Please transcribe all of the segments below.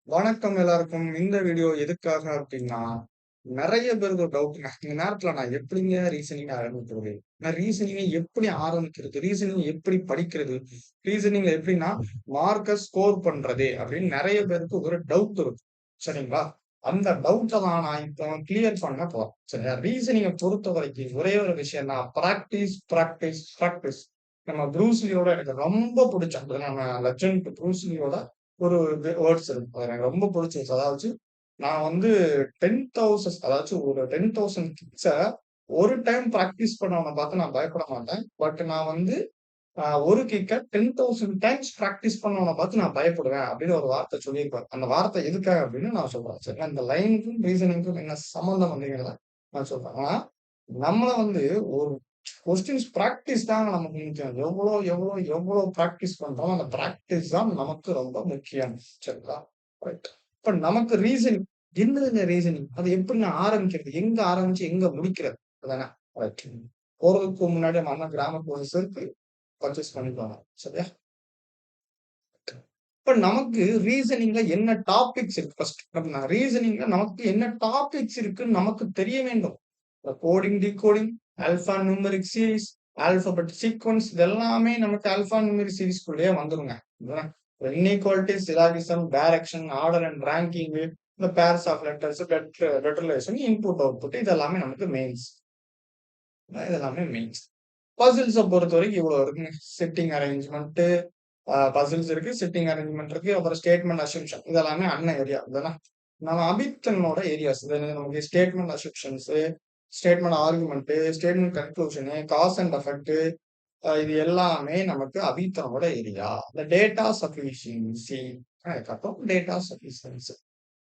வணக்கம் எல்லாருக்கும். இந்த வீடியோ எதுக்காக அப்படின்னா, நெறைய பேருக்கு ஒரு டவுட்டுங்க. இந்த நேரத்துல நான் எப்படிங்க ரீசனிங் ஆரம்பிக்கிறது? நான் ரீசனிங்க எப்படி ஆரம்பிக்கிறது? ரீசனிங் எப்படி படிக்கிறது? ரீசனிங்ல எப்படின்னா மார்க்க ஸ்கோர் பண்றது? அப்படின்னு நெறைய பேருக்கு ஒரு டவுட் இருக்கும். சரிங்களா? அந்த டவுட்ட தான் நான் இப்போ கிளியர் பண்ண போறேன். சரியா? ரீசனிங்க பொறுத்தவரைக்கும் ஒரே ஒரு விஷயம் தான். Practice, practice, practice. நம்ம ப்ரூஸ் லீயோட எனக்கு ரொம்ப புடிச்ச நம்ம லெஜண்ட் ப்ரூஸ் லீயோட ஒரு வேர்ட்ஸ் இருக்கு. அது எனக்கு ரொம்ப பிடிச்சிருச்சு. அதாவது நான் வந்து 10,000 அதாச்சும் ஒரு 10,000 கிட்ஸ ஒரு டைம் பிராக்டிஸ் பண்ணவன பார்த்து நான் பயப்பட மாட்டேன். பட் நான் வந்து ஒரு கிக்க 10,000 டைம்ஸ் பிராக்டிஸ் பண்ணவன பார்த்து நான் பயப்படுவேன் அப்படின்னு ஒரு வார்த்தை சொல்லியிருப்பாரு. அந்த வார்த்தை எதுக்காக அப்படின்னு நான் சொல்றேன். சரிங்களா? இந்த லைனுக்கும் ரீசனிங்க்கும் என்ன சம்மந்தம் அப்படிங்கிறத நான் சொல்றேன். ஆனா நம்மள வந்து ஒரு கொஸ்டின்ஸ் பிராக்டிஸ் தாங்க நமக்கு முக்கியம். எவ்வளோ பிராக்டிஸ் பண்றோம், அந்த பிராக்டிஸ் தான் நமக்கு ரொம்ப முக்கியம். சரிங்களா? ரைட். இப்ப நமக்கு ரீசனிங் என்னதுங்க ரீசனிங்? அது எப்படி நான் ஆரம்பிக்கிறது? எங்க ஆரம்பிச்சு எங்க முடிக்கிறது? அதானே? ரைட். போறதுக்கு முன்னாடி நம்ம அண்ணன் கிராமத்துல ஒரு செருப்பு பர்ச்சேஸ் பண்ணிக்குவாங்க. சரியா? இப்ப நமக்கு ரீசனிங்ல என்ன டாபிக்ஸ் இருக்கு ஃபர்ஸ்ட். ரீசனிங்ல நமக்கு என்ன டாபிக்ஸ் இருக்குன்னு நமக்கு தெரிய வேண்டும். Coding, decoding, alphanumeric series, alphabet sequence இது எல்லாமே நமக்கு ஆல்பா நியூமெரிக் சீரிஸ்குள்ளேயே வந்துருங்க. Inequality, syllogism, direction, order and ranking, இந்த பேர்ஸ் ஆஃப் லெட்டர்ஸ், லெட்டரேஷன், இன்புட் அவுட்புட் இது எல்லாமே நமக்கு மெயின்ஸ். இது எல்லாமே மெயின்ஸ். பசில்ஸ பொறுத்தவரைக்கும் இவ்வளவு இருக்குங்க. செட்டிங் அரேஞ்ச்மென்ட், பசில்ஸ் இருக்கு, சிட்டிங் அரேஞ்ச்மெண்ட் இருக்கு, அப்புறம் ஸ்டேட்மெண்ட் அசம்ப்ஷன் இது எல்லாமே அண்ணன் ஏரியா. இதெல்லாம் நம்ம அபித்தனோட ஏரியாஸ். இது என்னது நமக்கு statement assumptions, statement argument, statement conclusion, cause and effect இது எல்லாமே நமக்கு அபித்தனோட ஏரியா. இந்த டேட்டா சஃபிஷியன்சி அதுக்கப்புறம் டேட்டா சஃபிஷியன்சி.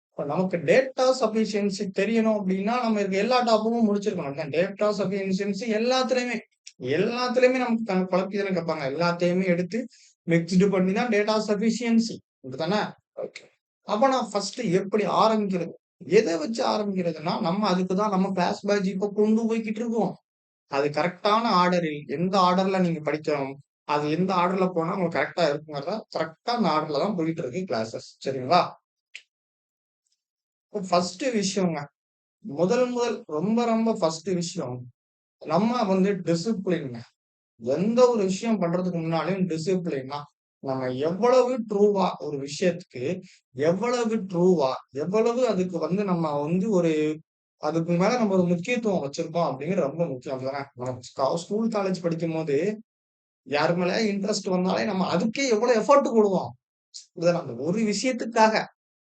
இப்ப நமக்கு டேட்டா சஃபிஷியன்சி தெரியணும் அப்படின்னா நம்ம இருக்க எல்லா டாப்பும் முடிச்சிருக்கணும். டேட்டா சஃபிஷியன்சி எல்லாத்துலயுமே நமக்கு குழப்பி தானே கேட்பாங்க. எல்லாத்தையுமே எடுத்து மிக்ஸ்டு பண்ணி தான் டேட்டா சஃபிஷியன்சி. அப்படித்தானே? ஓகே. அப்ப நான் ஃபர்ஸ்ட் எப்படி ஆரம்பிக்கிறது? எதை வச்சு ஆரம்பிக்கிறதுன்னா, நம்ம அதுக்கு தான் நம்ம கிளாஸ் பேட்ச் இப்ப கொண்டு போய்க்கிட்டு இருக்கோம். அது கரெக்டான ஆர்டரில் எந்த ஆர்டர்ல நீங்க படிக்கணும், அது எந்த ஆர்டர்ல போனா உங்களுக்கு கரெக்ட்டா இருக்குங்கிறத கரெக்ட்டா அந்த ஆர்டர்ல தான் போயிட்டு இருக்கு கிளாஸஸ். சரிங்களா? ஃபர்ஸ்ட் விஷயங்க. முதல் முதல் ரொம்ப ரொம்ப ஃபர்ஸ்ட் விஷயம், நம்ம வந்து டிசிப்ளின்ங்க. எந்த ஒரு விஷயம் பண்றதுக்கு முன்னாடியும் டிசிப்ளின் தான். நம்ம எவ்வளவு ட்ரூவா ஒரு விஷயத்துக்கு எவ்வளவு ட்ரூவா, எவ்வளவு அதுக்கு வந்து நம்ம வந்து ஒரு அதுக்கு மேல நம்ம ஒரு முக்கியத்துவம் வச்சிருக்கோம் அப்படிங்கிறது ரொம்ப முக்கியம் தானே. நம்ம ஸ்கூல், காலேஜ் படிக்கும்போது யாரு மேலயாவது இன்ட்ரெஸ்ட் வந்தாலே நம்ம அதுக்கே எவ்வளவு எஃபோர்ட் போடுவோம். அப்படிதானே? அந்த ஒரு விஷயத்துக்காக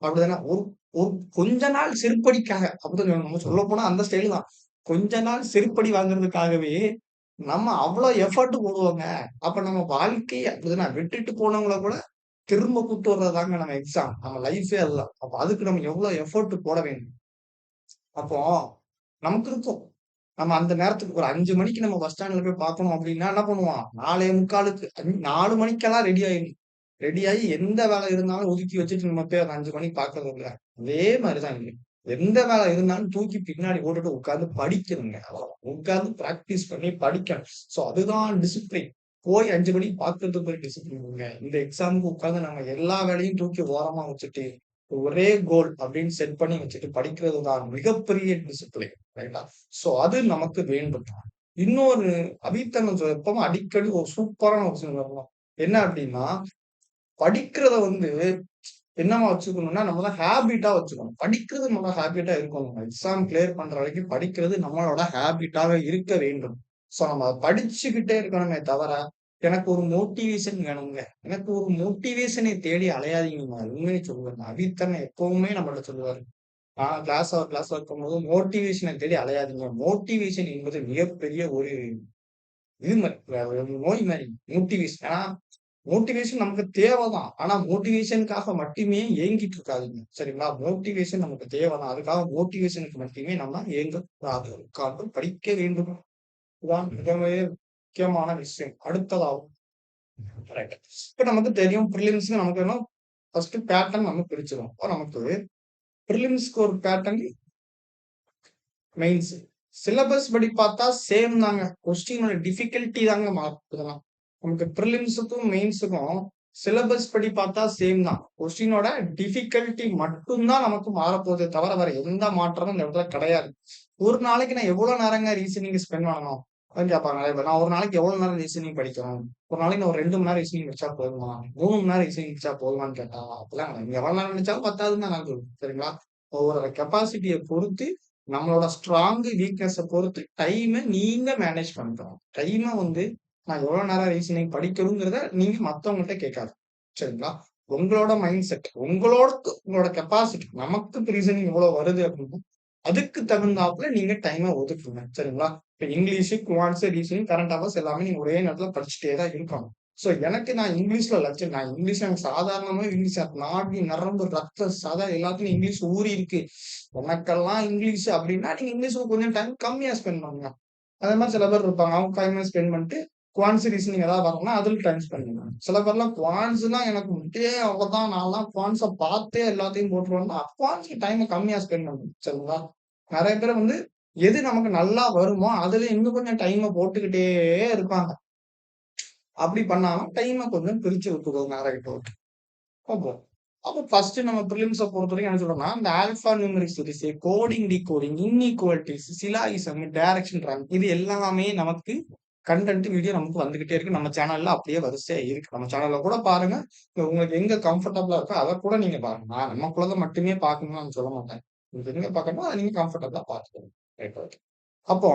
அப்படிதானே? ஒரு ஒரு கொஞ்ச நாள் செருப்படிக்காக அப்படிதான் நம்ம சொல்லப்போனா அந்த ஸ்டைல் தான். கொஞ்ச நாள் செருப்படி வாங்குறதுக்காகவே நம்ம அவ்வளவு எஃபோர்ட் போடுவோங்க. அப்ப நம்ம வாழ்க்கைய அப்படிதானே விட்டுட்டு போனவங்கள கூட திரும்ப கூட்டு வர்றதுதாங்க நம்ம எக்ஸாம். நம்ம லைஃபே அதுதான். அப்ப அதுக்கு நம்ம எவ்வளவு எஃபோர்ட் போட வேண்டும். அப்போ நமக்கு இருக்கும். நம்ம அந்த நேரத்துக்கு ஒரு 5 மணிக்கு நம்ம பஸ் ஸ்டாண்ட்ல போய் பார்க்கணும் அப்படின்னா என்ன பண்ணுவான்? 4:45க்கு 4 மணிக்கெல்லாம் ரெடி ஆயிரும். ரெடி ஆயி எந்த வேலை இருந்தாலும் ஒதுக்கி வச்சுட்டு நம்ம போய் அந்த 5 மணிக்கு பார்க்கறது இல்ல. அதே மாரிதான் இங்க. எந்த வேலை இருந்தாலும் தூக்கி பின்னாடி போட்டுட்டு உட்கார்ந்து படிக்கணுங்க. அவ்வளவுதான். உட்கார்ந்து பிராக்டிஸ் பண்ணி படிக்கணும். சோ அதுதான் டிசிப்ளின். போய் 5 மணிக்கு பார்க்கறதுக்கு ஒரு டிசிப்ளின் இல்லங்க. இந்த எக்ஸாம்க்கு உட்கார்ந்து நம்ம எல்லா வேலையும் தூக்கி ஓரமா வச்சுட்டு, ஒரே கோல் அப்படின்னு செட் பண்ணி வச்சுட்டு படிக்கிறது தான் மிகப்பெரிய டிசிப்ளின். ரைட்டா? சோ அது நமக்கு வேண்டும். இன்னொரு அபித்தனம் எப்பவும் அடிக்கடி ஒரு சூப்பரான ஒரு விஷயம் சொல்லலாம். என்ன அப்படின்னா, படிக்கிறத வந்து என்னவா வச்சுக்கணும்னா, நம்ம தான் ஹேபிட்டா வச்சுக்கணும். படிக்கிறது நம்ம ஹேபிட்டா இருக்கணும். எக்ஸாம் கிளியர் பண்ற வரைக்கும் படிக்கிறது நம்மளோட ஹேபிட்டாக இருக்க வேண்டும். சோ நம்ம அத படிச்சுக்கிட்டே இருக்கணுமே தவிர, எனக்கு ஒரு மோட்டிவேஷன் வேணுங்க. எனக்கு ஒரு மோட்டிவேஷனை தேடி அலையாதீங்கங்க. உண்மைய சொல்லுவேங்க. அபித்தனம் எப்பவுமே நம்மள்ட்ட சொல்லுவாரு. கிளாஸ்ல இருக்கும்போது மோட்டிவேஷனை தேடி அலையாதீங்க. மோட்டிவேஷன் என்பது மிகப்பெரிய ஒரு இது மாரி, ஒரு நோய் மாரி. மோட்டிவேஷன். ஏன்னா, மோட்டிவேஷன் நமக்கு தேவைதான். ஆனா மோட்டிவேஷனுக்காக மட்டுமே ஏங்கிட்டு இருக்காதீங்க. சரிங்களா? மோட்டிவேஷன் நமக்கு தேவைதான். அதுக்காக மோட்டிவேஷனுக்கு மட்டுமே நம்ம ஏங்கக்கூடாது. உட்கார்ந்து படிக்க வேண்டும். இதுதான் மிகவே முக்கியமான விஷயம். அடுத்ததாகும். ரைட். இப்ப நமக்கு தெரியும் பிரிலிம்ஸ்க்கு நமக்கு என்ன ஃபர்ஸ்ட் பேட்டர்ன் நம்ம பிரிச்சிருவோம். அப்ப நமக்கு பிரிலிம்ஸ்க்கு ஒரு பேட்டர்ன், மெயின்ஸ். சிலபஸ் படி பார்த்தா சேம் தாங்க. கொஸ்டினோட டிஃபிகல்டி தாங்க மாறும் இதெல்லாம். நமக்கு பிரிலிம்ஸுக்கும், மெயின்ஸுக்கும் சிலபஸ் படி பார்த்தா சேம் தான். கொஸ்டினோட டிஃபிகல்டி மட்டும் தான் நமக்கு மாறப்போகுதே தவிர, வேற எந்த மாற்றமும் இந்த இடத்துல கிடையாது. ஒரு நாளைக்கு நான் எவ்வளவு நேரங்க ரீசனிங் ஸ்பெண்ட் பண்ணணும்? அப்படின்னு கேட்பாங்க நெறைய பேர். நான் ஒரு நாளைக்கு எவ்வளவு நேரம் ரீசனிங் படிக்கணும்? ஒரு நாளைக்கு நான் ஒரு 2 மணி நேரம் ரீசனிங் படிச்சா போதுமா? 3 மணி நேரம் ரீசனிங் படிச்சா போதுமான்னு கேட்டா, அப்படிலாம் கிடையாது. நீங்க எவ்வளவு நேரம் படிச்சாலும் பத்தாதுன்னு தான் நான் சொல்லுவேன். சரிங்களா? ஒவ்வொரு கெப்பாசிட்டிய பொறுத்து, நம்மளோட ஸ்ட்ராங், வீக்னஸ பொறுத்து டைம நீங்க மேனேஜ் பண்ணிக்கணும். டைம வந்து நான் எவ்வளவு நேரம் ரீசனிங் படிக்கணுங்கிறத நீங்க மத்தவங்கள்ட்ட கேட்காதீங்க. சரிங்களா? உங்களோட மைண்ட் செட், உங்களோட கெப்பாசிட்டி. நமக்கு ரீசனிங் இவ்வளவு வருது அப்படின்னா, அதுக்கு தகுந்தாப்புல நீங்க டைம ஒதுக்குங்க. சரிங்களா? இப்ப இங்கிலீஷ், குவான்ட்ஸ், ரீசனிங், கரண்ட் அஃபேர்ஸ் எல்லாமே நீங்க ஒரே நேரத்துல படிச்சுட்டே தான் இருக்கணும். சோ எனக்கு நான் இங்கிலீஷ்ல லட்சம் நான் இங்கிலீஷ் எனக்கு சாதாரணமா இங்கிலீஷ் நாடி நரம்பு ரத்த சதை எல்லாத்துலயும் இங்கிலீஷ் ஊறி இருக்கு. எனக்கெல்லாம் இங்கிலீஷ் அப்படின்னா நீங்க இங்கிலீஷ்ல கொஞ்சம் டைம் கம்மியா ஸ்பெண்ட் பண்ணுங்க. அதே மாதிரி சில பேர் இருப்பாங்க. அவங்க 5 மினிட்ஸ் ஸ்பெண்ட் பண்ணிட்டு குவான்ட்ஸ் ரீசனிங் ஏதாவது வரணும்னா அதுல டைம் ஸ்பெண்ட் பண்ணுவாங்க. சில பேர்லாம் குவான்ட்ஸ்லாம் எனக்கு முட்டே அவ்வளவுதான் நான்லாம் குவான்ட்ஸ பார்த்தே எல்லாத்தையும் போட்டுருவேன்னா குவான்ட்ஸ்க்கு டைம் கம்மியா ஸ்பெண்ட் பண்ணணும். சரிங்களா? நெறைய பேர் வந்து எது நமக்கு நல்லா வருமோ அதுல இன்னும் கொஞ்சம் டைம போட்டுக்கிட்டே இருப்பாங்க. அப்படி பண்ணாம டைம கொஞ்சம் பிரிச்சு விட்டுக்கோங்க ரைட் ஓகே. அப்போ அப்போ ஃபர்ஸ்ட் நம்ம பிரிலிம்ஸ பொறுத்தவரைக்கும் என்ன சொல்றோம்னா, இந்த alphanumeric series, coding, decoding, inequalities, syllogism, direction run இது எல்லாமே நமக்கு கன்டென்ட் வீடியோ நமக்கு வந்துகிட்டே இருக்கு. நம்ம சேனல்ல அப்படியே வரிசையா இருக்கு. நம்ம சேனல்ல கூட பாருங்க. உங்களுக்கு எங்க கம்ஃபர்டபுளா இருக்கோ அத கூட நீங்க பாருங்க. நான் நமக்குள்ளத மட்டுமே பார்க்கணும்னு நான் சொல்ல மாட்டேன். உங்களுக்கு எங்க பார்க்கணுமோ அத நீங்க கம்ஃபர்டபுளா பார்த்துக்கோங்க. Right okay. அப்போ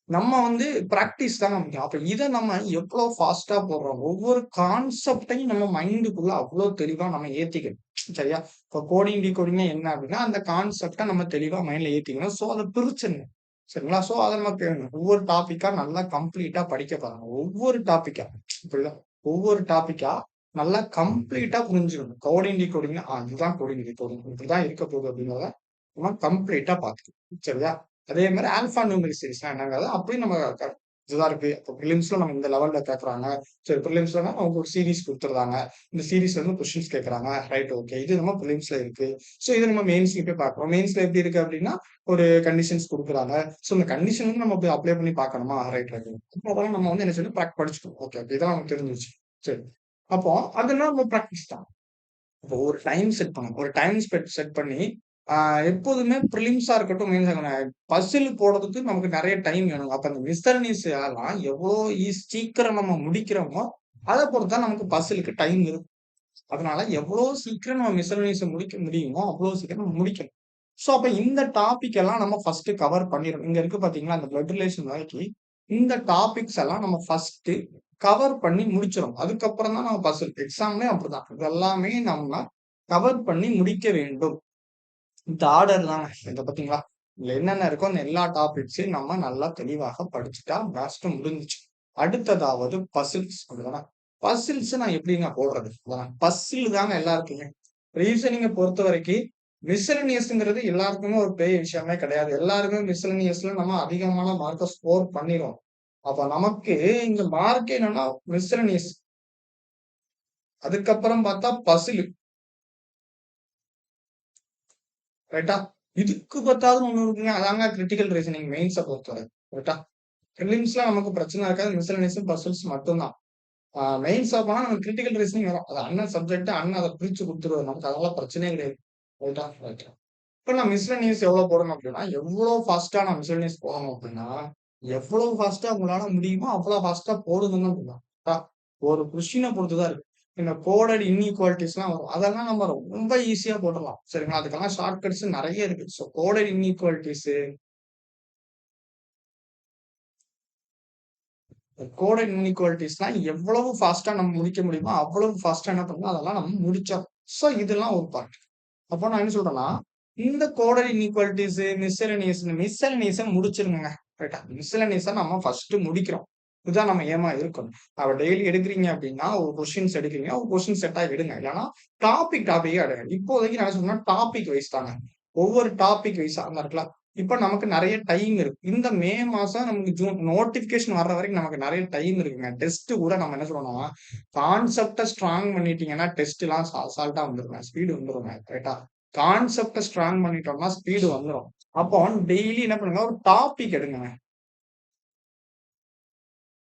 நம்ம வந்து பிராக்டிஸ் தாங்க முக்கியம். அப்ப இத நம்ம எவ்வளோ ஃபாஸ்ட்டா போடுறோம். ஒவ்வொரு கான்செப்ட்டையும் நம்ம மைண்டுக்குள்ள அவ்வளோ தெளிவா நம்ம ஏத்திக்கணும். சரியா? இப்ப கோடிங், டிகோடிங்னா என்ன அப்படின்னா, அந்த கான்செப்ட்ட நம்ம தெளிவா மைண்ட்ல ஏத்திக்கணும். சோ அத பிரிச்சிடணும். சரிங்களா? சோ அத நம்ம ஒவ்வொரு டாபிக்கா நல்லா கம்ப்ளீட்டா படிக்க பாருங்க. ஒவ்வொரு டாபிக்கா புரியுதா? ஒவ்வொரு டாபிக்கா நல்லா கம்ப்ளீட்டா புரிஞ்சுக்கணும். கோடிங், டிகோடிங்னா இதுதான் கோடிங், டிகோடிங் இப்படிதான் இருக்க போகுது அப்படிங்கிறத நம்ம கம்ப்ளீட்டா பார்த்துக்கணும். சரியா? அதே மாதிரி ஆல்பா நியூமெரிக் சீரிஸ்னா என்னங்கிறத அப்படியும் நம்ம இதுதான் இருக்கு. இப்போ பிலிம்ஸ்ல நம்ம இந்த லெவல்ல கேட்கறாங்க. சரி பிலிம்ஸ்லனா அவங்க ஒரு சீரிஸ் கொடுத்துருந்தாங்க. இந்த சீரிஸ்ல இருந்து கொஸ்டின்ஸ் கேட்கறாங்க. Right okay. இது நம்ம பிலிம்ஸ்ல இருக்கு. சோ இது நம்ம மெயின்ஸ்ல போய் பார்க்கிறோம். மெயின்ஸ்ல எப்படி இருக்கு அப்படின்னா ஒரு கண்டிஷன்ஸ் கொடுக்குறாங்க. சோ இந்த கண்டிஷன் வந்து நம்ம போய் அப்ளை பண்ணி பார்க்கணுமா? Right right. அப்போ அதெல்லாம் நம்ம வந்து என்ன சொல்லி படிச்சுக்கணும். Okay okay. இதெல்லாம் நமக்கு தெரிஞ்சிருச்சு. சரி. அப்போ அதெல்லாம் நம்ம பிராக்டிஸ் தான். இப்போ ஒரு டைம் செட் பண்ணணும். ஒரு டைம் செட் பண்ணி எப்போதுமே பிரிலிம்ஸா இருக்கட்டும், மெயின்ஸா இருக்கட்டும், பசில் போடுறதுக்கு நமக்கு நெறைய டைம் வேணும். அப்ப அந்த மிஸ்செலனியஸ் எல்லாம் எவ்வளோ சீக்கிரம் நம்ம முடிக்கிறோமோ, அத பொறுத்து தான் நமக்கு பசிலுக்கு டைம் இருக்கும். அதனால எவ்வளோ சீக்கிரம் நம்ம மிஸ்செலனியஸ முடிக்க முடியுமோ, அவ்வளோ சீக்கிரம் நம்ம முடிக்கணும். சோ அப்ப இந்த டாபிக் எல்லாம் நம்ம ஃபர்ஸ்ட் கவர் பண்ணிறணும். இங்க இருக்கு பார்த்தீங்களா, அந்த பிளட் ரிலேஷன் வரைக்கும் இந்த டாபிக்ஸ் எல்லாம் நம்ம ஃபர்ஸ்ட் கவர் பண்ணி முடிச்சிடணும். அதுக்கப்புறம் தான் நம்ம பசில். எக்ஸாம்லயும் அப்படிதான். இது எல்லாமே நம்ம கவர் பண்ணி முடிக்க வேண்டும். இந்த ஆர்டர் தாங்க. இத பார்த்தீங்களா? இதுல என்னென்ன இருக்கோ அந்த எல்லா டாபிக்ஸையும் நம்ம நல்லா தெளிவாக படிச்சுட்டா மேத்ஸ் முடிஞ்சுச்சு. அடுத்ததாவது பசில்ஸ் அப்படிதானே? பசில்ஸ் நான் எப்படிங்க போடுறது? பசில் தாங்க எல்லாருக்குமே. ரீசனிங்க பொறுத்தவரைக்கும் மிஸ்செலேனியஸ்ங்கிறது எல்லாருக்குமே ஒரு பெரிய விஷயமே கிடையாது. எல்லாருமே மிஸ்செலேனியஸ்ல நம்ம அதிகமான மார்க்க ஸ்கோர் பண்ணிருவோம். அப்ப நமக்கு இங்க மார்க் என்னன்னா மிஸ்செலேனியஸ். அதுக்கப்புறம் பார்த்தா பசில். ரைட்டா? இதுக்கு பத்தாது ஒண்ணு இருக்குங்க. அதாங்க கிரிட்டிக்கல் ரீசனிங் மெயின்ஸ பொறுத்தவரை. ரைட்டா? பிரிலிம்ஸ்ல நமக்கு பிரச்சனை இருக்காது. மிஸ்செலேனியஸும், பசில்ஸ் மட்டும் தான். மெயின்ஸா போனா நமக்கு கிரிட்டிக்கல் ரீசனிங் வரும். அது அண்ணன் சப்ஜெக்ட் அண்ணன் அத பிரிச்சு குடுத்துருவாரு. நமக்கு அதெல்லாம் பிரச்சனையே கிடையாது. ரைட்டா? ரைட். இப்ப நான் மிஸ்செலேனியஸ் எவ்வளவு போடணும் அப்படின்னா, எவ்வளோ ஃபாஸ்ட்டா நான் மிஸ்செலேனியஸ் போடணும் அப்படின்னா, எவ்வளவு ஃபாஸ்ட்டா உங்களால முடியுமோ அவ்வளவு ஃபாஸ்ட்டா போடுங்கன்னு சொல்லலாம். ஒரு கொஸ்டின பொறுத்து தான் இருக்கு. இந்த கோடட் இன்இக்வாலிட்டீஸ்லாம் வரும். அதெல்லாம் நம்ம ரொம்ப ஈஸியா போட்டுறலாம். சரிங்களா? அதுக்கெல்லாம் ஷார்ட் கட்ஸ் நெறைய இருக்கு. சோ கோடட் இன்இக்வாலிட்டீஸ், கோடட் இன்இக்வாலிட்டீஸ்லாம் எவ்வளவு ஃபாஸ்ட்டா நம்ம முடிக்க முடியுமோ, அவ்வளவு ஃபாஸ்ட்டா என்ன பண்ணணும், அதெல்லாம் நம்ம முடிச்சோம். சோ இதெல்லாம் ஒரு பார்ட். அப்போ நான் என்ன சொல்றேன்னா, இந்த கோடட் இன்இக்வாலிட்டீஸ், மிஸ்செலேனியஸ முடிச்சிருங்கங்க. ரைட்டா? மிஸ்செலேனியஸ நம்ம ஃபர்ஸ்ட் முடிக்கிறோம். இதுதான் நம்ம ஏமா இருக்கணும். அவ டெய்லி எடுக்குறீங்க அப்டின்னா, ஒரு கொஸ்டின்ஸ் எடுக்குறீங்க. ஒரு கொஸ்டின் செட்டா எடுங்க. இல்லன்னா டாபிக்கா எடுங்க. இப்போதைக்கு நான் என்ன சொல்றேன்னா, டாபிக் வைஸ் தாங்க. ஒவ்வொரு டாபிக் வைஸா அந்த இடத்துல இப்ப நமக்கு நெறைய டைம் இருக்கு. இந்த மே மாசம் நமக்கு ஜூன் நோட்டிஃபிகேஷன் வர்ற வரைக்கும் நமக்கு நெறைய டைம் இருக்குங்க. டெஸ்ட் கூட நம்ம என்ன சொல்றோம்னா, கான்செப்ட்ட ஸ்ட்ராங் பண்ணிட்டீங்கன்னா, டெஸ்ட்லாம் அசால்ட்டா வந்துருங்க. ஸ்பீடு வந்துருங்க. ரைட்டா? கான்செப்ட்ட ஸ்ட்ராங் பண்ணிட்டோம்னா, ஸ்பீடு வந்துரும். அப்போ டெய்லி என்ன பண்ணுங்க, ஒரு டாபிக் எடுங்க.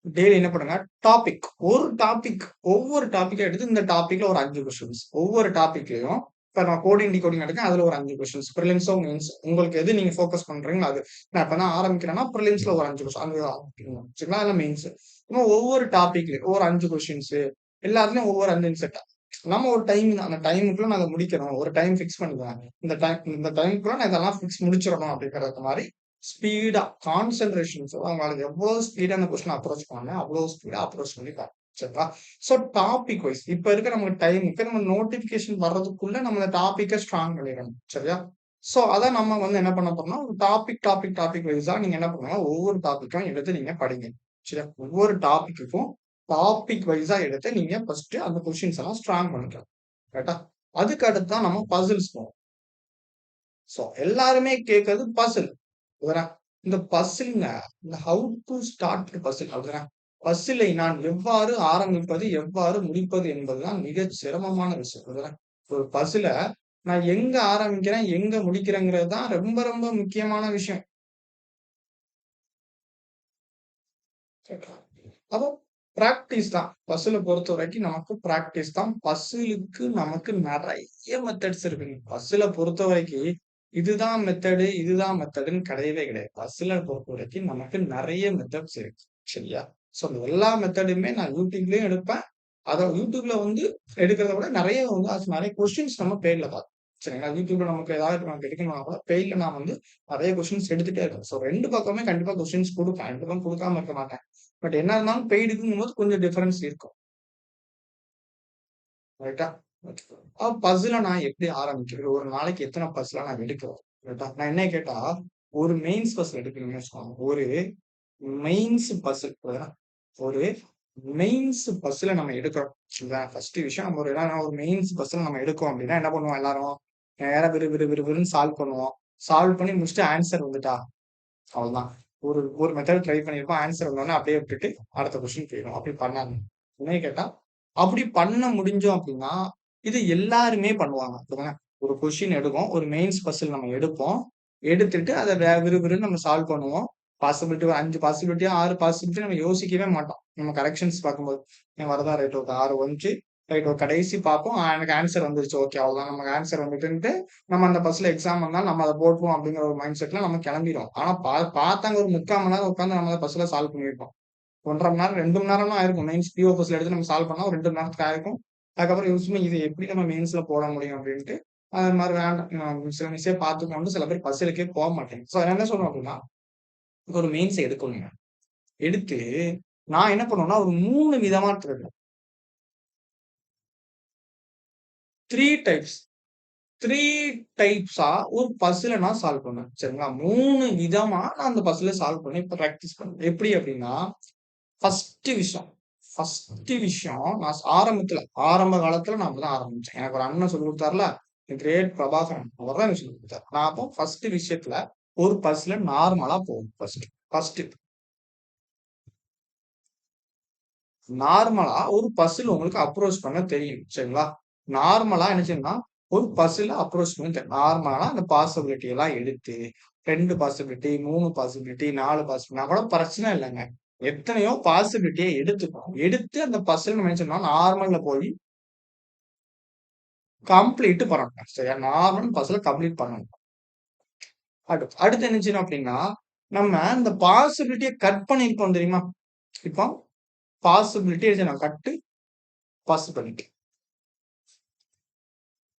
டெய்லி என்ன பண்ணுங்க, டாபிக் ஒரு டாபிக் ஒவ்வொரு டாபிக்கா எடுத்து இந்த டாபிக்ல ஒரு 5 கொஸ்டின்ஸ் ஒவ்வொரு டாபிக்லயும். இப்ப நான் கோடிங் டிகோடிங் எடுக்கேன், அதுல ஒரு 5 கொஸ்டின்ஸ் ப்ரிலிம்ஸோ மெயின்ஸ் உங்களுக்கு எது நீங்க ஃபோக்கஸ் பண்றீங்களோ அது. நான் இப்ப தான் ஆரம்பிக்கிறேன்னா ப்ரிலிம்ஸ்ல ஒரு 5 கொஸ்டின் அது சரிங்களா, இல்ல மெயின்ஸ். இன்னும் ஒவ்வொரு டாபிக்லயும் ஒரு 5 கொஸ்டின்ஸ், எல்லாத்துலயும் ஒவ்வொரு 5 செட். நம்ம ஒரு டைம் அந்த டைமுக்குள்ள நான் அதை முடிக்கணும், ஒரு டைம் ஃபிக்ஸ் பண்ணிக்குவேன். இந்த டைமுக்குள்ள நான் இதெல்லாம் ஃபிக்ஸ் முடிச்சிடணும் அப்படிங்கிறது மாதிரி ஸ்பீடா கான்சென்ட்ரேஷன். அவங்களுக்கு எவ்வளவு ஸ்பீடா அந்த கொஸ்டின் அப்ரோச் பண்ணாங்க அவ்வளவு ஸ்பீடா அப்ரோச் பண்ணி பாருங்க. சரிங்களா? சோ டாபிக் வைஸ் இப்ப இருக்க நமக்கு டைமுக்கு நம்ம நோட்டிபிகேஷன் வர்றதுக்குள்ள நம்ம அந்த டாபிக்கை ஸ்ட்ராங் பண்ணிடணும். சரியா? சோ அதான் நம்ம வந்து என்ன பண்ண போறோம்னா, ஒரு டாபிக் வைஸா நீங்க என்ன பண்ணுங்க, ஒவ்வொரு டாபிக்கும் எடுத்து நீங்க படிங்க. சரியா? ஒவ்வொரு டாபிக்குக்கும் டாபிக் வைஸா எடுத்து நீங்க ஃபர்ஸ்ட் அந்த கொஸ்டின்ஸ் எல்லாம் ஸ்ட்ராங் பண்ணிக்கலாம். கரெக்டா? அதுக்கு அடுத்து தான் நம்ம பசில்ஸ் போவோம். சோ எல்லாருமே கேட்கறது பசில். இந்த பசில்ங்க, இந்த ஹவ் டு ஸ்டார்ட் பசில் அப்படின்னா, பசிலை நான் எவ்வாறு ஆரம்பிப்பது, எவ்வாறு முடிப்பது என்பதுதான் மிக சிரமமான விஷயம். ஒரு பசில நான் எங்க ஆரம்பிக்கிறேன், எங்க முடிக்கிறேங்கிறது தான் ரொம்ப ரொம்ப முக்கியமான விஷயம். அப்போ பிராக்டிஸ் தான். பசில பொறுத்தவரைக்கும் நமக்கு பிராக்டிஸ் தான். பசிலுக்கு நமக்கு நெறைய மெத்தட்ஸ் இருக்குங்க. பசில பொறுத்தவரைக்கும் இதுதான் மெத்தடு, இதுதான் மெத்தடுன்னு கிடையவே கிடையாது. பசில பொறுத்தவரைக்கும் நமக்கு நெறைய மெத்தட்ஸ் இருக்கு. சரியா? சோ எல்லா மெத்தடுமே நான் YouTubeலயும் எடுப்பேன். அத YouTubeல வந்து எடுக்கிறத விட நெறைய வந்து அது நெறைய கொஸ்டின்ஸ் நம்ம பெய்ட்ல பார்ப்போம். சரிங்களா? YouTubeல நமக்கு ஏதாவது நமக்கு எடுக்கணும்னா கூட பெய்ட்ல நான் வந்து நெறைய கொஸ்டின்ஸ் எடுத்துட்டே இருக்கேன். சோ 2 பக்கமே கண்டிப்பா கொஸ்டின்ஸ் குடுப்பேன். 2 பக்கம் குடுக்காம இருக்க மாட்டேன். பட் என்ன இருந்தாலும் பெய்டுக்குங்கும்போது கொஞ்சம் டிஃபரன்ஸ் இருக்கும். ரைட்டா? பசில நான் எப்படி ஆரம்பிக்கிறது? ஒரு நாளைக்கு எத்தன பசிலா நான் எடுக்கிறேன்? ரைட்டா? நான் என்ன கேட்டா, ஒரு மெயின்ஸ் பசில் எடுக்கிறீங்கன்னு வச்சுக்கோங்க. ஒரு மெயின்ஸ் பசில் ஒரு மெயின்ஸ் பஸ்ல நம்ம எடுக்கிறோம். இதுதான் ஃபர்ஸ்ட் விஷயம். நம்ம ஒரு மெயின்ஸ் பஸ்ல நம்ம எடுக்கிறோம் அப்படின்னா என்ன பண்ணுவோம் எல்லாரும்? நேரா விறு விறு விறுவிறுன்னு சால்வ் பண்ணுவோம். சால்வ் பண்ணி முடிச்சுட்டு ஆன்சர் வந்துட்டா அவ்வளவுதான். ஒரு ஒரு மெத்தட் ட்ரை பண்ணியிருப்போம். ஆன்சர் வந்தோனே அப்படியே விட்டுட்டு அடுத்த கொஸ்டின் போயிடும். அப்படி பண்ணாதீங்க. உண்மைய கேட்டா, அப்படி பண்ண முடிஞ்சோம் அப்படின்னா, இது எல்லாருமே பண்ணுவாங்க. அப்படிதானே? ஒரு கொஸ்டின் எடுப்போம். ஒரு மெயின்ஸ் பசில் நம்ம எடுப்போம். எடுத்துட்டு அத விறுவிறுன்னு நம்ம சால்வ் பண்ணுவோம். பாசிபிலிட்டி ஒரு 5 பாசிபிலிட்டியா 6 பாசிபிலிட்டி நம்ம யோசிக்கவே மாட்டோம். நம்ம கரெக்ஷன்ஸ் பார்க்கும்போது. வருதா ரைட் ஓகே 6 வந்துச்சு. ரைட் ஓகே கடைசி பார்ப்போம். எனக்கு ஆன்சர் வந்துருச்சு. ஓகே அவ்வளவுதான். நமக்கு ஆன்சர் வந்துட்டுன்ட்டு நம்ம அந்த பஸ்ல எக்ஸாம் வந்தா நம்ம அத போட்டுருவோம் அப்படிங்கிற ஒரு மைண்ட் செட்ல நம்ம கிளம்பிடுவோம். ஆனா பார்த்தாங்க ஒரு 3/4 மணி நேரம் உட்கார்ந்து நம்ம அந்த பஸ்ல சால்வ் பண்ணியிருப்போம். 1 1/2 மணி நேரம் 2 மணி நேரம்லாம் ஆயிருக்கும். மெயின்ஸ் பிஓ பஸ்ல எடுத்து நம்ம சால்வ் பண்ணா ஒரு 2 மணி நேரத்துக்கு ஆயிருக்கும். அதுக்கப்புறம் யோசிச்சுமே இது எப்படி நம்ம மெயின்ஸ்ல போட முடியும் அப்படின்ட்டு அது மாதிரி வேண்டாம். சில மிஸ்ஸே பார்த்துக்கோண்டு சில பேர் பஸ்ஸுக்கே போக மாட்டேங்க. சோ என்ன சொல்றோம் அப்படின்னா, ஒரு மெயின்ஸ் எடுக்கணுங்க. எடுத்து நான் என்ன பண்ணுவேன்னா, ஒரு 3 விதமா எடுத்துருக்கேன். 3 டைப்ஸ் 3 டைப்ஸா ஒரு பசில நான் சால்வ் பண்ணுவேன். சரிங்களா? 3 விதமா நான் அந்த பசில சால்வ் பண்ணி பிராக்டிஸ் பண்ணுவேன். எப்படி அப்படின்னா, ஃபர்ஸ்ட் விஷயம் நான் ஆரம்ப காலத்துல நான் அப்படிதான் ஆரம்பிச்சேன். எனக்கு ஒரு அண்ணன் சொல்லிக் குடுத்தார்ல, கிரேட் பிரபாகரன். அவர் தான் எனக்கு சொல்லிக் குடுத்தாரு. நான் அப்போ ஃபர்ஸ்ட் விஷயத்துல ஒரு பஸ்ல நார்மலா போகும் ஃபர்ஸ்ட் நார்மலா ஒரு பசில் உங்களுக்கு அப்ரோச் பண்ண தெரியும். சரிங்களா? நார்மலா என்ன செய்யணும்னா, ஒரு பசில அப்ரோச் பண்ண தெரியும். நார்மலா அந்த பாசிபிலிட்டி எல்லாம் எடுத்து 2 பாசிபிலிட்டி, 3 பாசிபிலிட்டி, 4 பாசிபிலிட்டி கூட பிரச்சனை இல்லங்க. எத்தனையோ பாசிபிலிட்டிய எடுத்துக்கணும். எடுத்து அந்த பசில் நம்ம என்ன செய்யணும்னா, நார்மல்ல போய் கம்ப்ளீட் பண்ணணும். சரியா? நார்மல் பசில கம்ப்ளீட் பண்ணணும். அடுத்து என்ன செய்யணும் அப்டின்னா, நம்ம இந்த பாசிபிலிட்டிய கட் பண்ணியிருப்போம் தெரியுமா? இப்போ பாசிபிலிட்டி என்ன செய்யணும்? பாசிபிலிட்டி.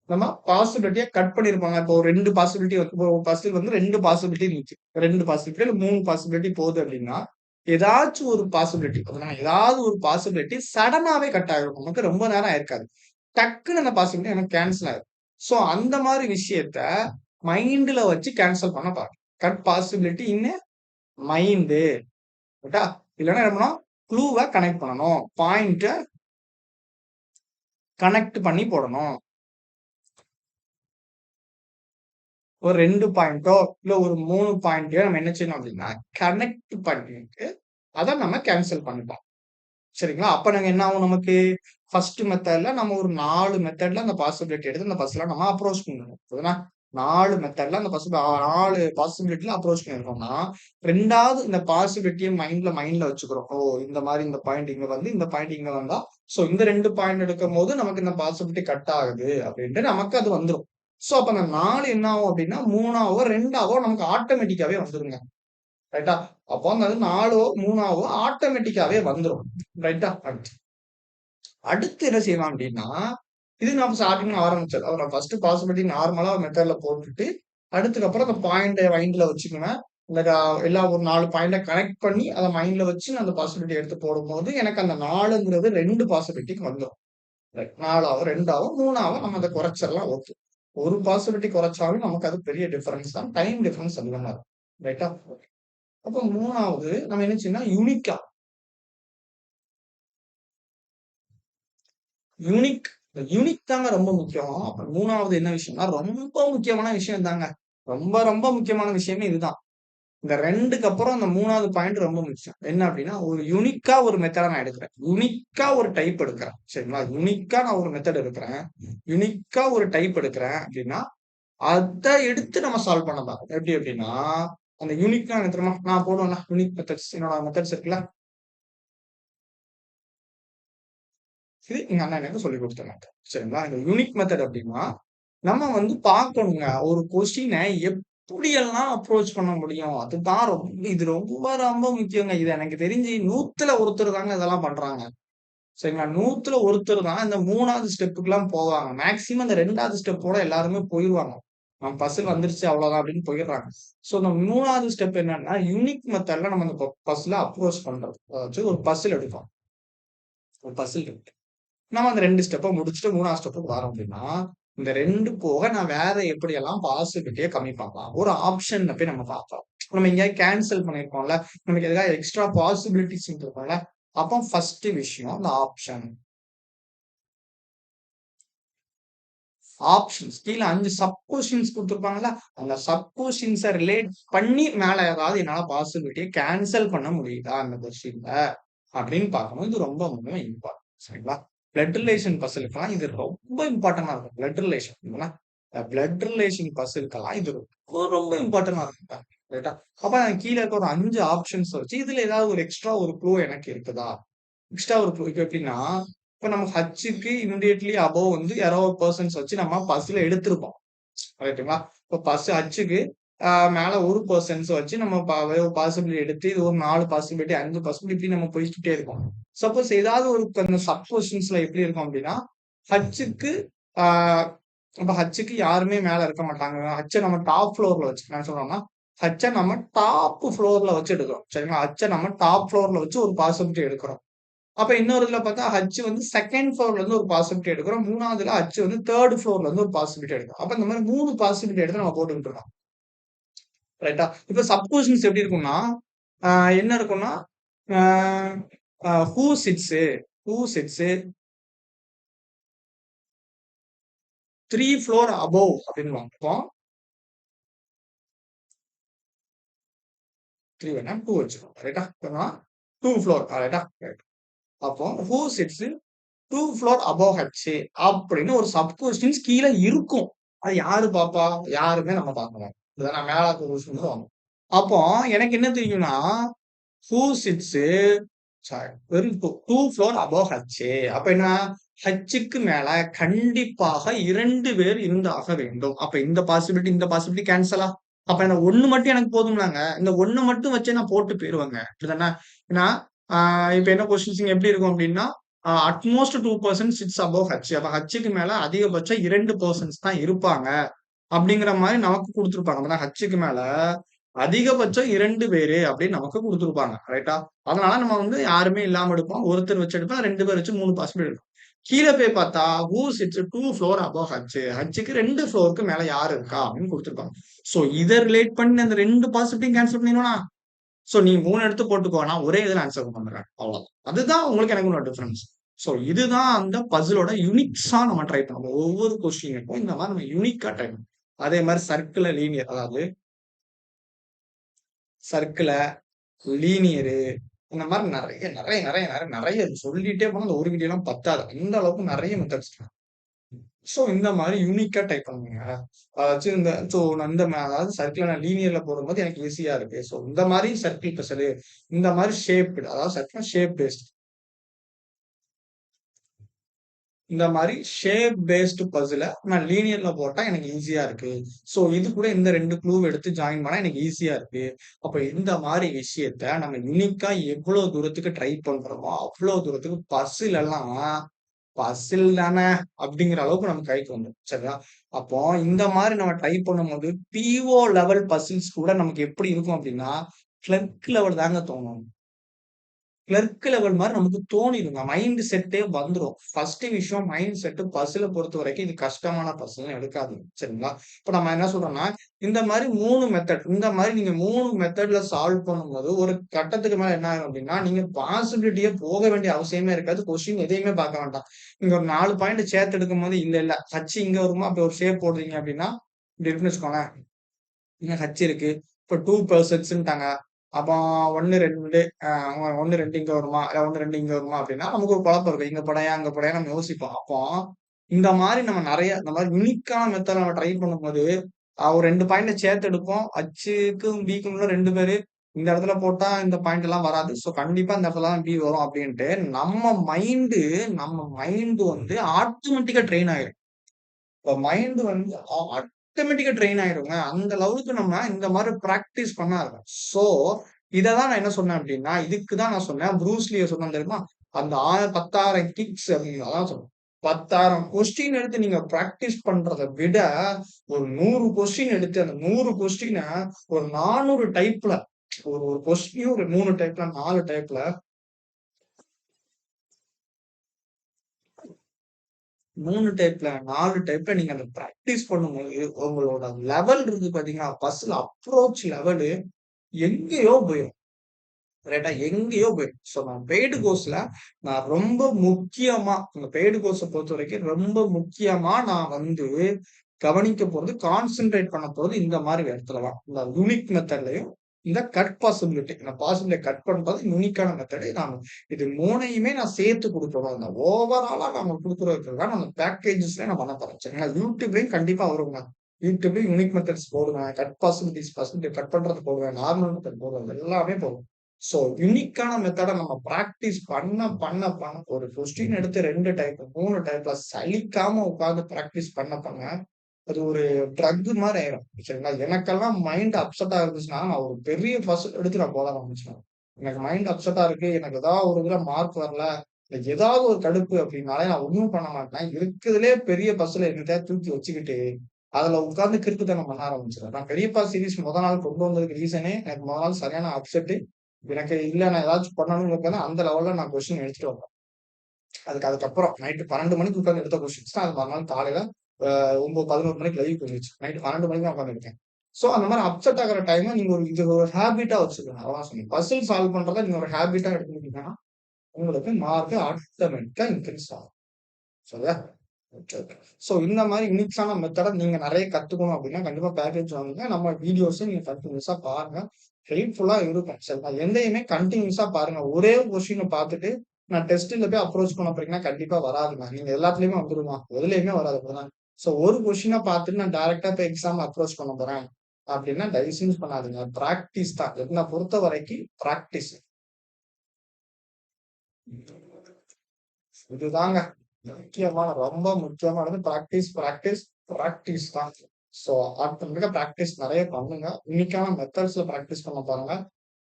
நம்ம பாசிபிலிட்டிய கட் பண்ணியிருப்பாங்க. இப்போ ஒரு 2 பாசிபிலிட்டி இப்போ பசில் வந்து 2 பாசிபிலிட்டி இருந்துச்சு. 2 பாசிபிலிட்டி இல்ல 3 பாசிபிலிட்டி போகுது அப்டின்னா, ஏதாச்சும் ஒரு பாசிபிலிட்டி ஏதாவது ஒரு பாசிபிலிட்டி சடனாவே கட் ஆகிரும். நமக்கு ரொம்ப நேரம் ஆயிருக்காது. டக்குன்னு அந்த பாசிபிலிட்டி எனக்கு கேன்சல் ஆயிரும். சோ அந்த மாரி விஷயத்த மைண்ட்ல வச்சு கேன்சல் பண்ண பாருங்க. Cut possibility in mind. ரைட்டா? இல்லன்னா என்ன பண்ணணும்? க்ளூவ கனெக்ட் பண்ணணும். பாயிண்ட்ட கனெக்ட் பண்ணி போடணும். ஒரு 2 பாயிண்டோ, இல்ல ஒரு 3 பாயிண்ட்டயோ நம்ம என்ன செய்யணும் அப்டின்னா, கனெக்ட் பண்ணிட்டு, அத நம்ம கேன்சல் பண்ணிட்டோம். சரிங்களா? அப்ப நாங்க என்ன ஆகும் நமக்கு? ஃபர்ஸ்ட் மெத்தட்ல நம்ம ஒரு 4 மெத்தட்ல அந்த பாசிபிலிட்டி எடுத்து அந்த பஸ்ல நம்ம அப்ரோச் பண்ணணும். புரியுதா? 4 மெத்தட்ல அந்த ஃபர்ஸ்ட் 4 பாசிபிலிட்டில அப்ரோச் பண்ணியிருக்கோம்னா, 2வது இந்த பாசிபிலிட்டிய மைண்ட்ல வச்சுக்கிறோம். ஓ! இந்த மாரி இந்த பாயிண்ட் இங்க வந்து, இந்த பாயிண்ட் இங்க வந்தா, சோ இந்த 2 பாயிண்ட் எடுக்கும்போது நமக்கு இந்த பாசிபிலிட்டி கட் ஆகுது அப்படின்ட்டு நமக்கு அது வந்துரும். சோ அப்ப அந்த 4 என்ன ஆகும் அப்படின்னா, 3ஆவோ, 2ஆவோ நமக்கு ஆட்டோமேட்டிக்காவே வந்துருங்க. ரைட்டா? அப்போ அந்த 4ஓ, 3ஆவோ ஆட்டோமேட்டிக்காவே வந்துரும். ரைட்டா? அடுத்து என்ன செய்யலாம் அப்படின்னா, இது நம்ம ஸ்டார்ட்டிங்ல ஆரம்பிச்சது. அப்புறம் ஃபர்ஸ்ட் பாசிபிலிட்டி நார்மலா மெத்தட்ல போட்டுட்டு, அடுத்ததுக்கப்புறம் அந்த பாயிண்ட்ட மைண்ட்ல வச்சுக்குவேன். இந்த எல்லா ஒரு 4 பாயிண்ட்ட கனெக்ட் பண்ணி, அத மைண்ட்ல வச்சு நான் அந்த பாசிபிலிட்டி எடுத்து போடும்போது, எனக்கு அந்த 4ங்கிறது 2 பாசிபிலிட்டிக்கு வந்துரும். ரைட். 4ஆவோ, 2ஆவோ, 3ஆவோ நம்ம அத குறைச்சிடலாம். ஓகே. ஒரு பாசிபிலிட்டி குறைச்சாலும் நமக்கு அது பெரிய டிஃபரன்ஸ் தான். டைம் டிஃபரன்ஸ் அதிகமா இருக்கும். ரைட்டா? அப்ப 3வது நம்ம என்ன செய்யணும்னா, யூனிக் யூனிக் தாங்க ரொம்ப முக்கியம். அப்புறம் 3வது என்ன விஷயம்னா, ரொம்ப முக்கியமான விஷயம் தாங்க. ரொம்ப, ரொம்ப முக்கியமான விஷயமே இதுதான். இந்த 2க்கு அப்புறம் அந்த 3வது பாயிண்ட் ரொம்ப முக்கியம். என்ன அப்டின்னா, ஒரு யூனிக்கா ஒரு மெத்தட நான் எடுக்கிறேன். யூனிக்கா ஒரு டைப் எடுக்கிறேன். சரிங்களா? யூனிக்கா நான் ஒரு மெத்தட் எடுக்கிறேன். யூனிக்கா ஒரு டைப் எடுக்கிறேன் அப்டின்னா, அத எடுத்து நம்ம சால்வ் பண்ணலாம். எப்டி அப்டின்னா, அந்த யூனிக்னா என்ன தெரியுமா? நான் போடுவேன்ல யூனிக் மெத்தட்ஸ் என்னோட மெத்தட்ஸ் இருக்குல்ல. இது எங்க அண்ணன் எனக்கு சொல்லிக் குடுத்த மெத்தட். சரிங்களா? இந்த யூனிக் மெத்தட் அப்டின்னா, நம்ம வந்து பார்க்கணுங்க. ஒரு கொஸ்டின எப்படியெல்லாம் அப்ரோச் பண்ண முடியும்? அதுதான் இது ரொம்ப ரொம்ப முக்கியங்க. இது எனக்கு தெரிஞ்சு 100ல ஒருத்தர் தாங்க இதெல்லாம் பண்றாங்க. சரிங்களா? 100ல ஒருத்தர் தான் இந்த 3வது ஸ்டெப்புக்குலாம் போவாங்க. மேக்ஸிமம் இந்த 2வது ஸ்டெப்போட எல்லாருமே போயிருவாங்க. பசில் வந்துருச்சு அவ்வளோதான் அப்படின்னு போயிடுறாங்க. ஸோ இந்த 3வது ஸ்டெப் என்னன்னா, யூனிக் மெத்தட்ல நம்ம இந்த பசில அப்ரோச் பண்றது. அதாச்சும் ஒரு பசில் எடுப்போம். ஒரு பசில் இருக்கு. நம்ம அந்த 2 ஸ்டெப்ப முடிச்சுட்டு 3வது ஸ்டெப்புக்கு வரோம் அப்படின்னா, இந்த 2 போக நான் வேற எப்படியெல்லாம் பாசிபிலிட்டிய கம்மி பண்ணலாம்? ஒரு ஆப்ஷன்ல போய் நம்ம பார்க்கலாம். நம்ம எங்கேயாவது கேன்சல் பண்ணியிருக்கோம்ல, நமக்கு எதாவது எக்ஸ்ட்ரா பாசிபிலிட்டிஸ் இருக்கும்ல, அப்போ ஃபர்ஸ்ட் விஷயம் அந்த ஆப்ஷன். ஆப்ஷன்ஸ் கீழ 5 சப் கொஸ்டின்ஸ் குடுத்திருப்பாங்கல்ல, அந்த சப் கொஸ்டின்ஸ ரிலேட் பண்ணி மேல ஏதாவது என்னால பாசிபிலிட்டிய கேன்சல் பண்ண முடியுதா அந்த கொஸ்டின்ல? அப்படின்னு பார்க்கணும். இது ரொம்ப ரொம்ப இம்பார்ட்டன்ட். சரிங்களா? பிளட் ரிலேஷன் பசிலுக்கெல்லாம் இது ரொம்ப இம்பார்ட்டன்ட்டா இருக்கும். பிளட் ரிலேஷன் இல்லைங்களா? பிளட் ரிலேஷன் பசிலுக்கெல்லாம் இது ரொம்ப ரொம்ப இம்பார்ட்டன்ட்டா இருக்குங்க. ரைட்டா? அப்ப கீழ இருக்க ஒரு 5 ஆப்ஷன்ஸ் வச்சு இதுல ஏதாவது ஒரு எக்ஸ்ட்ரா ஒரு க்ளூ எனக்கு இருக்குதா? எக்ஸ்ட்ரா ஒரு க்ளூ இப்ப எப்படின்னா, இப்ப நம்ம ஹச்சுக்கு இமிடியேட்லி அபோவ் வந்து யாரோ ஒரு பெர்சன்ஸ் வச்சு நம்ம பஸ்ல எடுத்திருப்போம். ரைட்டுங்களா? இப்ப ஹச்சுக்கு மேல ஒரு பெர்சன்ஸ் வச்சு நம்ம பாசிபிலிட்டி எடுத்து இது ஒரு 4 பாசிபிலிட்டி, 5 பாசிபிலிட்டி இப்படி நம்ம போய்க்கிட்டே இருக்கோம். சப்போஸ் ஏதாவது ஒரு அந்த சப் கொஸ்டின்ஸ்ல எப்படி இருக்கும் அப்படின்னா, ஹச்சுக்கு ஆ இப்ப ஹச்சுக்கு யாருமே மேல இருக்க மாட்டாங்க. ஹச்ச நம்ம டாப் ஃப்ளோர்ல வச்சு என்ன சொல்றோம்னா, ஹச்ச நம்ம டாப் ஃப்ளோர்ல வச்சு எடுக்கிறோம். சரிங்களா? ஹச்ச நம்ம டாப் ஃப்ளோர்ல வச்சு ஒரு பாசிபிலிட்டி எடுக்கிறோம். அப்ப இன்னொரு இதுல பார்த்தா ஹச் வந்து 2ண்ட் ஃப்ளோர்ல இருந்து ஒரு பாசிபிலிட்டி எடுக்கிறோம். 3வதுல ஹச் வந்து 3ர்ட் ஃப்ளோர்ல இருந்து ஒரு பாசிபிலிட்டி எடுக்கிறோம். அப்ப இந்த மாரி 3 பாசிபிலிட்டி எடுத்து நம்ம போட்டுக்கிட்டு இருக்கோம். ரைட்டா? இப்ப சப் கொஸ்டின்ஸ் எப்படி இருக்கும்னா, ஆ என்ன இருக்கும்னா, ஆ who sits who sits 3 floor above அப்படின்னுவாங்க. அப்போ 3 வேணாம் 2 வச்சுக்கோங்க. ரைட்டா? இப்ப 2 ஃப்ளோர் ரைட்டா? ரைட். அப்போ who sits 2 floor above H அப்படின்னு ஒரு சப் கொஸ்டின்ஸ் கீழ இருக்கும். அது யாரு பாப்பா? யாருமே நம்ம பார்க்க மாட்டோம். இதுதான் நான் மேலாக்க கொஸ்டின் வரும். அப்போ எனக்கு என்ன தெரியும்னா, ஹூ சிட்ஸ் வெறும் 2 ஃப்ளோர் அபோவ் ஹச். அப்ப என்ன? ஹச்சுக்கு மேல கண்டிப்பாக 2 பேர் இருந்தாக வேண்டும். அப்ப இந்த பாசிபிலிட்டி கேன்சலா? அப்ப இந்த 1 மட்டும் எனக்கு போதும்லாங்க. இந்த 1 மட்டும் வச்சே நான் போட்டு போயிருவேங்க. அப்படிதானே? ஏன்னா, ஆ இப்ப என்ன கொஸ்டின்ஸ் எப்படி இருக்கும் அப்படின்னா, அட்மோஸ்ட் 2% சிட்ஸ் அபோவ் ஹச். அப்ப ஹச்சுக்கு மேல அதிகபட்சம் 2 பெர்சன்ஸ் தான் இருப்பாங்க. அப்படிங்கிற மாரி நமக்கு குடுத்திருப்பாங்க. அப்ப ஹச்சுக்கு மேல அதிகபட்சம் 2 பேரு அப்படின்னு நமக்கு குடுத்திருப்பாங்க. ரைட்டா? அதனால நம்ம வந்து யாருமே இல்லாம எடுப்போம். ஒருத்தர் வச்சு எடுப்போம். 2 பேர் வச்சு 3 பாசிபிள் எடுப்போம். கீழ போய் பார்த்தா, who sits 2 floor above H. ஹச்சுக்கு 2 ஃப்ளோருக்கு மேல யார் இருக்கா? அப்படின்னு குடுத்திருப்பாங்க. சோ இத ரிலேட் பண்ணி அந்த 2 பாசிபிலிட்டியும் கேன்சல் பண்ணிருவேனா? சோ நீ 3 எடுத்து போட்டுக்கோ. நான் ஒரே இதுல ஆன்ஸர் பண்றேன். அவ்வளவுதான். அதுதான் உங்களுக்கு எனக்கு உள்ள டிஃபரன்ஸ். சோ இதுதான் அந்த பசிலோட யூனிக்ஸா நம்ம ட்ரை பண்ணணும். ஒவ்வொரு கொஸ்டினுக்கும் இந்த மாரி நம்ம யூனிக்கா ட்ரை பண்ணணும். அதே மாரி சர்க்கிள்ல லீனியர் அதாவது சர்க்கிள, லீனியரு இந்த மாரி நெறைய சொல்லிட்டே போனா அந்த ஒரு வீடியோலாம் பத்தாது. அந்த அளவுக்கு நெறைய மெத்தட்ஸ் இருக்கு. சோ இந்த மாதிரி யூனிக்கா டைப் பண்ணுங்க. அதாச்சும் இந்த சோ நான் அதாவது சர்க்கிள நான் லீனியர்ல போடும்போது எனக்கு ஈஸியா இருக்கு. சோ இந்த மாதிரி சர்க்கிள் பசில், இந்த மாதிரி ஷேப்டு, அதாவது சர்க்கிள் ஷேப் பேஸ்ட், இந்த மாதிரி ஷேப் பேஸ்டு பசில நான் லீனியர்ல போட்டா எனக்கு ஈஸியா இருக்கு. சோ இது கூட இந்த 2 க்ளூ எடுத்து ஜாயின் பண்ணா எனக்கு ஈஸியா இருக்கு. அப்ப இந்த மாதிரி விஷயத்த நம்ம யூனிக்கா எவ்வளவு தூரத்துக்கு ட்ரை பண்றோமோ, அவ்வளவு தூரத்துக்கு பசில் எல்லாம் பசில் தானே அப்படிங்கிற அளவுக்கு நம்ம கைக்கு வந்துரும். சரியா? அப்போ இந்த மாதிரி நம்ம ட்ரை பண்ணும்போது பிஓ லெவல் பசில்ஸ் கூட நமக்கு எப்படி இருக்கும் அப்படின்னா, கிளர்க் லெவல் தாங்க தோணும். கிளர்க் லெவல் மாரி நமக்கு தோணிருங்க. மைண்ட் செட்டே வந்துரும். ஃபர்ஸ்ட் விஷயம் மைண்ட் செட் பசில பொறுத்தவரைக்கும் இது கஷ்டமான பசில்ன்னு எடுக்காதீங்க. சரிங்களா? இப்ப நம்ம என்ன சொல்றோம்னா, இந்த மாரி 3 மெத்தட் இந்த மாரி நீங்க 3 மெத்தட்ல சால்வ் பண்ணும்போது, ஒரு கட்டத்துக்கு மேல என்ன ஆகும் அப்டின்னா, நீங்க பாசிபிலிட்டியே போக வேண்டிய அவசியமே இருக்காது. கொஸ்டின் எதையுமே பார்க்க வேண்டாம். நீங்க ஒரு 4 பாயிண்ட் சேர்த்து எடுக்கும்போது, இல்ல ஹச் இங்க வருமா? அப்படி ஒரு ஷேப் போடுறீங்க அப்டின்னா, இப்டி இருக்குன்னு வச்சுக்கோங்களேன். இங்க ஹச் இருக்கு. இப்ப 2 பெர்சன்ஸ்ன்ட்டாங்க. அப்போ 1, 2 1, 2 இங்க வருமா? இல்ல 1, 2 இங்க வருமா? அப்டின்னா நமக்கு ஒரு குழப்பம் இருக்கும். இங்க போடயா? அங்க போடயா? நம்ம யோசிப்போம். அப்போ இந்த மாரி நம்ம நெறைய இந்த மாரி யூனிக்கான மெத்தட் நம்ம ட்ரை பண்ணும்போது, ஒரு 2 பாயிண்ட்ட சேர்த்து எடுப்போம். ஹச்சுக்கும், பிக்கும் உள்ள 2 பேரு. இந்த இடத்துல போட்டா இந்த பாயிண்ட் எல்லாம் வராது. சோ கண்டிப்பா இந்த இடத்துல தான் பி வரும் அப்டின்ட்டு நம்ம மைண்ட் வந்து ஆட்டோமேட்டிக்கா ட்ரெயின் ஆயிரும். இப்ப மைண்ட் வந்து ஆட்டோமேட்டிக்கா ட்ரெயின் ஆயிருங்க. அந்த லெவலுக்கு நம்ம இந்த மாரி பிராக்டிஸ் பண்ண ஆரம்பிச்சோம். சோ, இததான் நான் என்ன சொன்னேன் அப்டின்னா, இதுக்கு தான் நான் சொன்னேன். ப்ரூஸ் லீய சொன்னேன் தெரியுமா? அந்த 10,000 கிக்ஸ் அப்டின்னு அதான் சொன்னேன். 10,000 கொஸ்டின் எடுத்து நீங்க பிராக்டிஸ் பண்றத விட, ஒரு 100 கொஸ்டின் எடுத்து அந்த 100 கொஸ்டின ஒரு 400 டைப்ல ஒரு ஒரு கொஸ்டினையும் ஒரு 3 டைப்ல, 4 டைப்ல 3 டைப்ல, 4 டைப்ல நீங்க அத பிராக்டிஸ் பண்ணும்போது, உங்களோட லெவல் இருக்கு பார்த்தீங்களா? பஸ்ல அப்ரோச் லெவலு எங்கேயோ போயிரும். ரைட்டா? எங்கேயோ போயிரும். ஸோ நான் பெய்டு கோர்ஸ்ல நான் ரொம்ப முக்கியமா இந்த பெய்டு கோர்ஸ பொறுத்தவரைக்கும் ரொம்ப முக்கியமா நான் வந்து கவனிக்க போறது, கான்சன்ட்ரேட் பண்ண போறது இந்த மாரி இடத்துல தான். இந்த யூனிக் மெத்தட்லயும், இந்த கட் பாசிபிலிட்டி. இந்த பாசிபிலிட்டிய கட் பண்றது யூனிக்கான மெத்தடு. நான் இது 3யுமே நான் சேர்த்து குடுக்கணும். இந்த ஓவராலா நம்ம குடுக்குறதுக்கு தான் அந்த பேக்கேஜஸ்ல நான் பண்ண போறேன். சரிங்களா? யூடியூப்லயும் கண்டிப்பா வருங்க. யூடியூப்லயும் யூனிக் மெத்தட்ஸ் போடுவேன். கட் பாசிபிலிட்டிஸ் பாசிபிலிட்டி கட் பண்றது போடுவேன். நார்மல் மெத்தட் போடுவேன். எல்லாமே போடுவேன். சோ யூனிக்கான மெத்தட நம்ம பிராக்டிஸ் பண்ண ஒரு கொஸ்டின் எடுத்து 2 டைப், 3 டைப்ல சலிக்காம உட்கார்ந்து பிராக்டிஸ் பண்ண அது ஒரு ட்ரக் மாரி ஆயிரும். சரிங்களா? எனக்கெல்லாம் மைண்ட் அப்செட்டா இருந்துச்சுன்னா, நான் ஒரு பெரிய பசில் எடுத்து நான் போட ஆரம்பிச்சுருவேன். எனக்கு மைண்ட் அப்செட்டா இருக்கு. எனக்கு ஏதாவது ஒரு இதுல மார்க் வரல. இல்ல ஏதாவது ஒரு கடுப்பு அப்டின்னாலே நான் ஒண்ணும் பண்ண மாட்டேன். இருக்கிறதுலயே பெரிய பசில என்னத்தையாவது தூக்கி வச்சுக்கிட்டு, அதுல உட்கார்ந்து கிறுக்குத்தனம் பண்ண ஆரம்பிச்சுருவேன். நான் பெரியப்பா சீரிஸ் நாள் கொண்டு வந்ததுக்கு ரீசனே, எனக்கு நாள் சரியான அப்செட்டு. எனக்கு இல்ல நான் ஏதாச்சும் பண்ணணும்ங்கிறதுக்காக அந்த லெவல்ல நான் கொஸ்டின் எடுத்துட்டு வந்தேன். அதுக்கப்புறம் நைட் 12 மணிக்கு உட்கார்ந்து எடுத்த கொஸ்டின்ஸ் தான் அது மறுநாள் காலையில 9, 11 மணிக்கு லைவ் வந்துருச்சு. நைட் 12 மணிக்கு தான் உட்கார்ந்துருக்கேன். சோ அந்த மாரி அப்செட் ஆகுற டைம நீங்க இது ஒரு ஹேபிட்டா வச்சுக்கணும். அதான் சொன்னேன். பசில் சால்வ் பண்றத நீங்க ஒரு ஹேபிட்டா எடுத்துக்கிட்டீங்கன்னா, உங்களுக்கு மார்க் ஆட்டோமேட்டிக்கா இன்கிரீஸ் ஆகும். சரியா? Okay, okay. சோ இந்த மாரி யூனிக்கான மெத்தட நீங்க நெறைய கத்துக்கணும் அப்டின்னா, கண்டிப்பா பேக்கேஜ் வாங்குங்க. நம்ம வீடியோஸ நீங்க கன்டினியூஸா பாருங்க. ஹெல்ப்ஃபுல்லா இருக்கும். சரிங்களா? எதையுமே கன்டினியூஸா பாருங்க. ஒரே கொஸ்டின பார்த்துட்டு, நான் டெஸ்ட்ல போய் அப்ரோச் பண்ண போறீங்கன்னா, கண்டிப்பா வராதுங்க. நீங்க எல்லாத்துலயுமே வந்துருமா? எதுலயுமே வராது. அப்படிதான். சோ ஒரு கொஸ்டின பார்த்துட்டு நான் டைரக்ட்டா போய் எக்ஸாம் அப்ரோச் பண்ண போறேன். அப்டின்னா தயவு செஞ்சு பண்ணாதீங்க. பிராக்டிஸ் தான். என்ன பொறுத்தவரைக்கும் பிராக்டிஸ். இதுதாங்க ரொம்ப முக்கியமானது பிராக்டிஸ், பிராக்டிஸ், பிராக்டிஸ் தான். சோ ஆட்டோமேட்டிக்கா பிராக்டிஸ் நெறைய பண்ணுங்க. யூனிக்கான மெத்தட்ஸ்ல பிராக்டிஸ் பண்ண பாருங்க.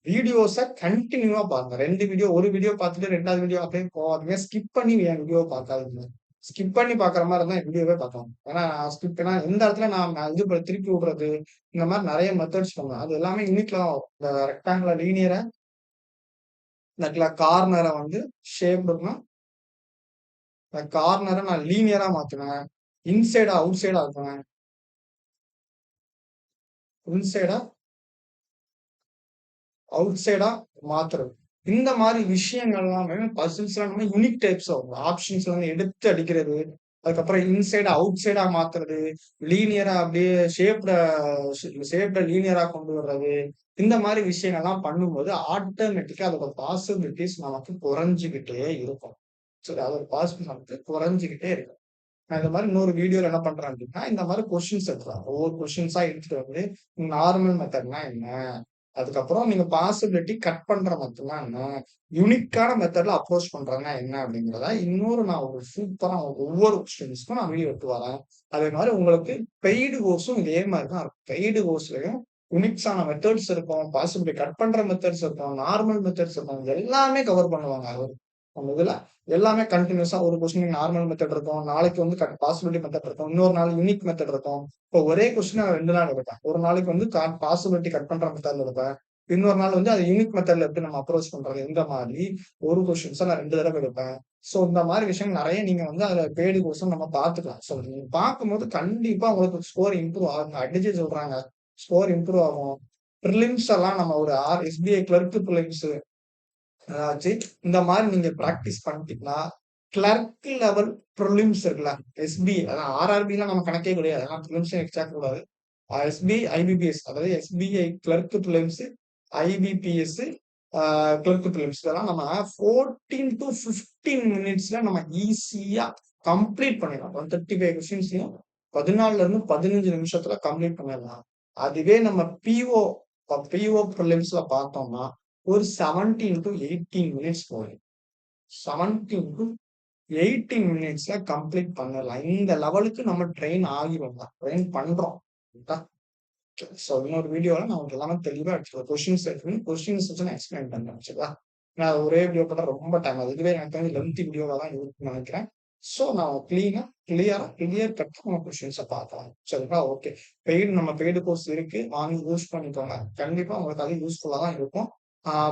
வீடியோஸ கன்டினியூவா பாருங்க. 2 வீடியோ, ஒரு வீடியோ பார்த்துட்டு 2வது வீடியோ அப்படியே போகாதீங்க. ஸ்கிப் பண்ணி என் வீடியோவ பார்க்காதீங்க. ஸ்கிப் பண்ணி பார்க்குற மாரி இருந்தா என் வீடியோவே பார்க்காம. ஏன்னா ஸ்கிப்னா எந்த இடத்துல நான் இது திருப்பி விடுறது, இந்த மாரி நெறைய மெத்தட்ஸ் பண்ணுவேன். அது எல்லாமே யூனிக்ல தான் வரும். இந்த ரெக்டாங்குலர் லீனியரா, இந்த கார்னர வந்து ஷேப்டுன்னா கார்னர நான் லீனியரா மாத்துவேன். இன்சைடா அவுட் சைடா ஆக்குவேன். இன்சைடா அவுட் சைடா மாத்துறது. இந்த மாரி விஷயங்கள் எல்லாமே பசில்ஸ்ல நம்ம யூனிக் டைப்ஸ் ஆகும். ஆப்ஷன்ஸ்ல இருந்து எடுத்து அடிக்கிறது. அதுக்கப்புறம் இன்சைடா அவுட் சைடா மாத்துறது. லீனியரா அப்படியே ஷேப்ட லீனியரா கொண்டு வர்றது. இந்த மாரி விஷயங்கள்லாம் பண்ணும்போது ஆட்டோமேட்டிக்கா அதோட பாசிபிலிட்டீஸ் நமக்கு குறைஞ்சுகிட்டே இருக்கும். சரி அதோட பாசிபிலிட்டி நமக்கு குறைஞ்சுகிட்டே இருக்கும். நான் இந்த மாதிரி இன்னொரு வீடியோல என்ன பண்றேன் அப்படின்னா, இந்த மாதிரி கொஸ்டின்ஸ் எடுக்கலாம். ஒவ்வொரு கொஸ்டின்ஸா எடுத்துட்டு வந்து நார்மல் மெத்தட்னா என்ன, அதுக்கப்புறம் நீங்க பாசிபிலிட்டி கட் பண்ற மெத்தட்னா என்ன, யூனிக்கான மெத்தட்ல அப்ரோச் பண்றதுன்னா என்ன அப்படிங்கிறத இன்னொரு நான் ஒரு சூப்பரா ஒவ்வொரு கொஸ்டின்ஸ்க்கும் நான் வீடியோ எடுத்து வரேன். அதே மாதிரி உங்களுக்கு பெய்டு கோர்ஸும் இதே மாதிரி தான் இருக்கும். பெய்டு கோர்ஸ்லயும் யுனிக்ஸான மெத்தட்ஸ் இருக்கும், பாசிபிலிட்டி கட் பண்ற மெத்தட்ஸ் இருக்கும், நார்மல் மெத்தட்ஸ் இருக்கும், எல்லாமே கவர் பண்ணுவாங்க அவரு. நம்ம இதுல எல்லாமே கண்டினியூஸா ஒரு கொஸ்டின் நார்மல் மெத்தட் இருக்கும், நாளைக்கு வந்து பாசிபிலிட்டி மெத்தட் இருக்கும், இன்னொரு நாள் யூனிக் மெத்தட் இருக்கும். இப்போ ஒரே கொஸ்டின் 2 நாள் எடுப்பேன். ஒரு நாளைக்கு வந்து பாசிபிலிட்டி கட் பண்ற மெத்தட்ல எடுப்பேன். இன்னொரு நாள் வந்து அது யூனிக் மெத்தட்ல எப்படி நம்ம அப்ரோச் பண்றது, இந்த மாதிரி ஒரு கொஸ்டின்ஸ நான் 2 தடவ எடுப்பேன். சோ இந்த மாதிரி விஷயம் நெறைய நீங்க வந்து அதுல பெய்டு கோர்ஸும் நம்ம பார்த்துக்கலாம். சோ நீங்க பார்க்கும்போது கண்டிப்பா உங்களுக்கு ஸ்கோர் இம்ப்ரூவ் ஆகும். அடிச்சு சொல்றாங்க. ஸ்கோர் இம்ப்ரூவ் ஆகும். பிரிலிம்ஸ் எல்லாம் நம்ம ஒரு எஸ்பிஐ கிளர்க் பிரிலிம்ஸ் அதாச்சு இந்த மாதிரி நீங்க பிராக்டிஸ் பண்ணிட்டீங்கன்னா, கிளர்க் லெவல் பிரிலிம்ஸ் இருக்குல்ல, எஸ்பி அதான் ஆர்ஆர்பிலாம் நம்ம கணக்கே கிடையாது. அதெல்லாம் பிரிலிம்ஸ் எக்ஸாக்ட் கூடாது. எஸ்பிஐ, ஐபிபிஎஸ் அதாவது SBI clerk prelims, IBPS, clerk prelims இதெல்லாம் நம்ம 14 to 15 மினிட்ஸ்ல நம்ம ஈஸியா கம்ப்ளீட் பண்ணிடலாம். 135 கொஸ்டின்ஸையும் 14ல இருந்து 15 நிமிஷத்துல கம்ப்ளீட் பண்ணிடலாம். அதுவே நம்ம பிஓ பிரிலிம்ஸ்ல பார்த்தோம்னா ஒரு 17 to 18 மினிட்ஸ் போகும். 17 to 18 மினிட்ஸ்ல கம்ப்ளீட் பண்ணிடலாம். இந்த லெவலுக்கு நம்ம ட்ரெயின் ஆகிரும் தான். ட்ரெயின் பண்றோம். சோ இன்னொரு வீடியோல நான் உங்களுக்கு எல்லாமே தெளிவா எடுத்துக்கிறேன். கொஸ்டின்ஸ் எடுத்து கொஸ்டின்ஸ் வச்சு நான் எக்ஸ்பிளைன் பண்றேன். சரிங்களா? நான் ஒரே வீடியோ பண்ண ரொம்ப டைம் ஆகுது. இதுவே எனக்கு தெரிஞ்சு லென்த்தி வீடியோவா தான் இருக்கும்னு நினைக்கிறேன். சோ நான் கிளியர் கட்டா நம்ம கொஸ்டின்ஸ பார்க்கலாம். சரிங்களா? ஓகே. பெய்டு கோர்ஸ் இருக்கு. வாங்கி யூஸ் பண்ணிக்கோங்க. கண்டிப்பா உங்களுக்கு அது யூஸ்ஃபுல்லா தான் இருக்கும்.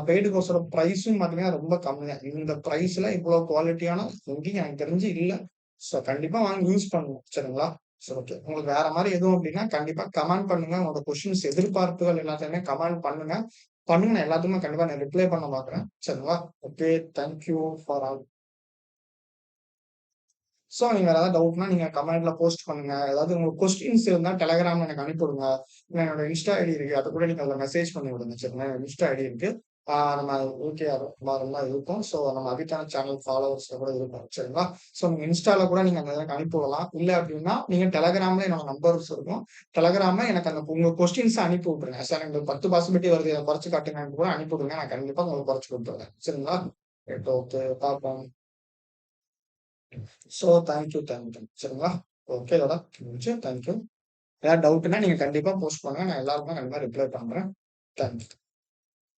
பெய்டு கோர்ஸோட பிரைஸும் பார்த்தீங்கன்னா ரொம்ப கம்மி தான். இந்த பிரைஸ்ல இவ்வளவு குவாலிட்டியான எங்கேயும் எனக்கு தெரிஞ்சு இல்ல. சோ கண்டிப்பா வாங்கி யூஸ் பண்ணுங்க. சரிங்களா? சரி ஓகே. உங்களுக்கு வேற மாரி எதுவும் அப்டின்னா கண்டிப்பா கமெண்ட் பண்ணுங்க. உங்களோட கொஸ்டின்ஸ் எதிர்பார்ப்புகள் எல்லாத்தையுமே கமெண்ட் பண்ணுங்க. பண்ணுங்க. நான் எல்லாத்துக்குமே கண்டிப்பா நான் ரிப்ளை பண்ண பார்க்குறேன். சரிங்களா? Okay. Thank you for all. So நீங்க வேற ஏதாவது டவுட்னா நீங்க கமெண்ட்ல போஸ்ட் பண்ணுங்க. ஏதாவது உங்களுக்கு கொஸ்டின்ஸ் இருந்தா டெலகிராம்ல எனக்கு அனுப்பி விடுங்க. இல்ல என்னோட இன்ஸ்டா ஐடி இருக்கு. அத கூட நீங்க அதுல மெசேஜ் பண்ணி விடுங்க. சரிங்களா? இன்ஸ்டா ஐடி இருக்கு. நம்ம ஓகே மாரிலாம் இருக்கும். சோ நம்ம அபிதான சேனல் ஃபாலோவர்ஸ்ல கூட இருக்கும். சரிங்களா? சோ நீங்க இன்ஸ்டால கூட நீங்க அந்த எனக்கு அனுப்பி விடலாம். இல்ல அப்டின்னா நீங்க டெலகிராம்ல என்னோட நம்பர்ஸ் இருக்கும். டெலகிராம்ல எனக்கு அந்த உங்க கொஸ்டின்ஸ அனுப்பி விட்டுருங்க. சார் எனக்கு 10 பாசிபிலிட்டி வருது. இத குறைச்சு காட்டுங்கன்னு கூட அனுப்பி விடுங்க. நான் கண்டிப்பா உங்களுக்கு குறைச்சு குடுத்துர்றேன். சரிங்களா? Right okay. பாப்போம். So thank you. சரிங்களா? ஓகே இதோட முடிஞ்சுச்சு. தேங்க் யூ. ஏதாவது டவுட்னா நீங்க கண்டிப்பா போஸ்ட் பண்ணுங்க. நான் எல்லாருக்கும் கண்டிப்பா ரிப்ளை பண்றேன். Thank you.